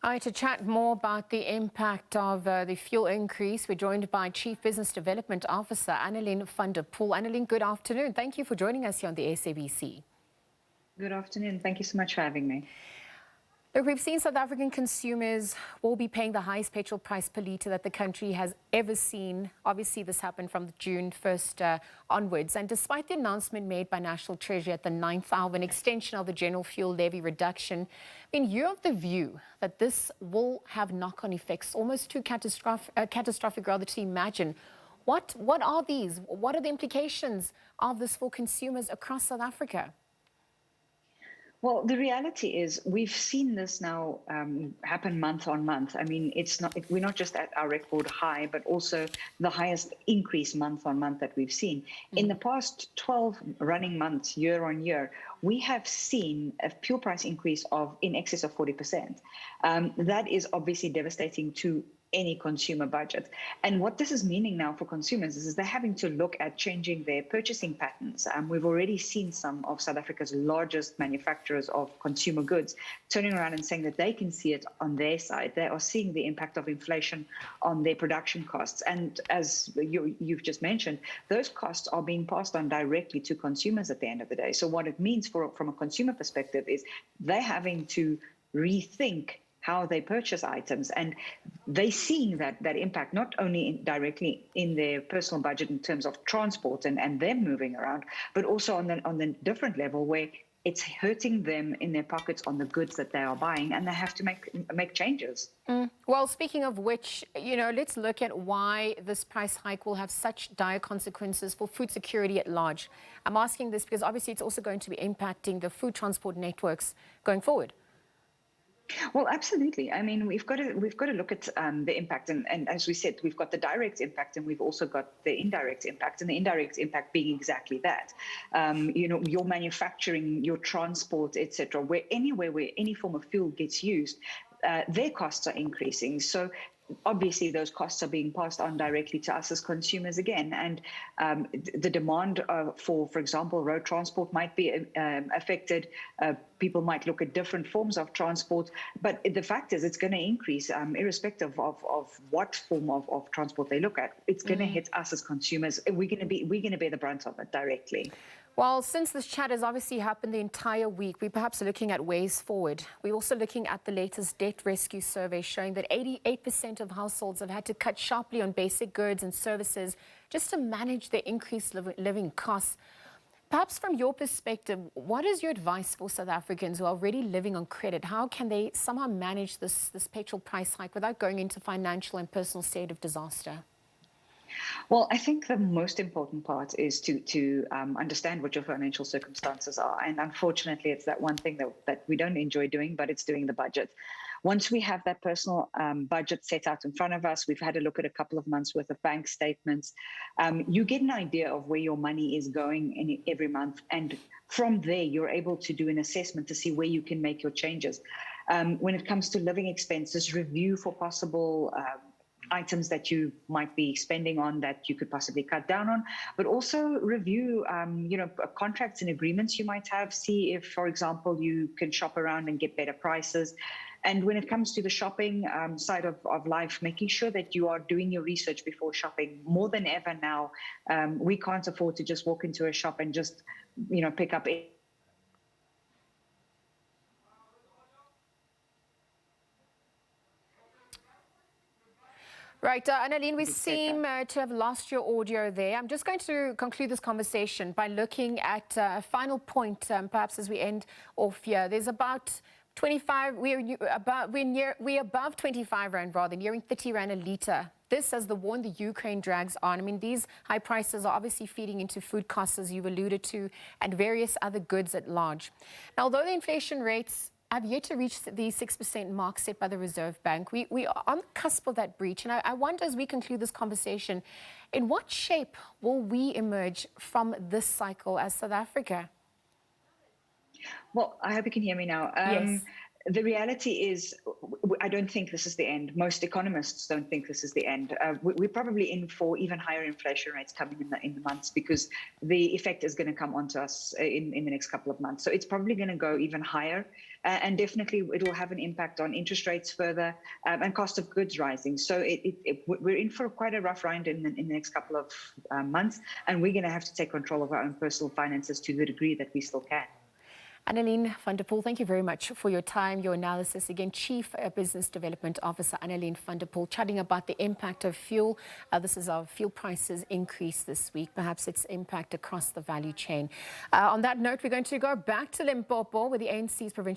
Hi, to chat more about the impact of the fuel increase, we're joined by Chief Business Development Officer Annelien van der Poel. Annelien, good afternoon. Thank you for joining us here on the SABC. Good afternoon. Thank you so much for having me. Look, we've seen South African consumers will be paying the highest petrol price per litre that the country has ever seen. Obviously, this happened from June 1st onwards. And despite the announcement made by National Treasury at the 9th hour, an extension of the general fuel levy reduction, you're of the view that this will have knock-on effects, almost too catastrophic rather to imagine. What are these? What are the implications of this for consumers across South Africa? Well, the reality is we've seen this now happen month on month. I mean, we're not just at our record high, but also the highest increase month on month that we've seen. In the past 12 running months, year on year, we have seen a fuel price increase of in excess of 40%. That is obviously devastating to any consumer budget. And what this is meaning now for consumers is they're having to look at changing their purchasing patterns. We've already seen some of South Africa's largest manufacturers of consumer goods turning around and saying that they can see it on their side. They are seeing the impact of inflation on their production costs. And as you've just mentioned, those costs are being passed on directly to consumers at the end of the day. So what it means from a consumer perspective is they're having to rethink how they purchase items, and they're seeing that impact not only directly in their personal budget in terms of transport and them moving around, but also on the different level where it's hurting them in their pockets on the goods that they are buying, and they have to make changes. Well, speaking of which, let's look at why this price hike will have such dire consequences for food security at large. I'm asking this because obviously it's also going to be impacting the food transport networks going forward. Well, absolutely. I mean, we've got to look at the impact, and as we said, we've got the direct impact, and we've also got the indirect impact, and the indirect impact being exactly that. Your manufacturing, your transport, etc. Anywhere where any form of fuel gets used, their costs are increasing. So obviously, those costs are being passed on directly to us as consumers again. And the demand for example, road transport might be affected. People might look at different forms of transport. But the fact is it's going to increase irrespective of what form of transport they look at. It's going to hit us as consumers. We're going to bear the brunt of it directly. Well, since this chat has obviously happened the entire week, we're perhaps looking at ways forward. We're also looking at the latest debt rescue survey showing that 88% of households have had to cut sharply on basic goods and services just to manage their increased living costs. Perhaps from your perspective, what is your advice for South Africans who are already living on credit? How can they somehow manage this petrol price hike without going into financial and personal state of disaster? Well, I think the most important part is to understand what your financial circumstances are. And unfortunately, it's that one thing that we don't enjoy doing, but it's doing the budget. Once we have that personal budget set out in front of us, we've had a look at a couple of months worth of bank statements. You get an idea of where your money is going every month. And from there, you're able to do an assessment to see where you can make your changes. When it comes to living expenses, review for possible items that you might be spending on that you could possibly cut down on, but also review, contracts and agreements you might have. See if, for example, you can shop around and get better prices. And when it comes to the shopping side of life, making sure that you are doing your research before shopping. More than ever now, we can't afford to just walk into a shop and just, pick up Right, Annelien, we seem to have lost your audio there. I'm just going to conclude this conversation by looking at a final point, perhaps as we end off here. There's about 25, we're above 25 rand rather, nearing 30 rand a litre. This as the war in the Ukraine drags on. I mean, these high prices are obviously feeding into food costs, as you've alluded to, and various other goods at large. Now, although the inflation rates have yet to reach the 6% mark set by the Reserve Bank, we are on the cusp of that breach. And I wonder, as we conclude this conversation, in what shape will we emerge from this cycle as South Africa? Well, I hope you can hear me now. Yes. The reality is I don't think this is the end. Most economists don't think this is the end. We're probably in for even higher inflation rates coming in the months, because the effect is going to come onto us in the next couple of months. So it's probably going to go even higher, and definitely it will have an impact on interest rates further, and cost of goods rising. So we're in for quite a rough ride in the next couple of months, and we're going to have to take control of our own personal finances to the degree that we still can. Annelien van der Poel, thank you very much for your time, your analysis. Again, Chief Business Development Officer Annelien van der Poel, chatting about the impact of fuel. This is our fuel prices increase this week, perhaps its impact across the value chain. On that note, we're going to go back to Limpopo, where the ANC's provincial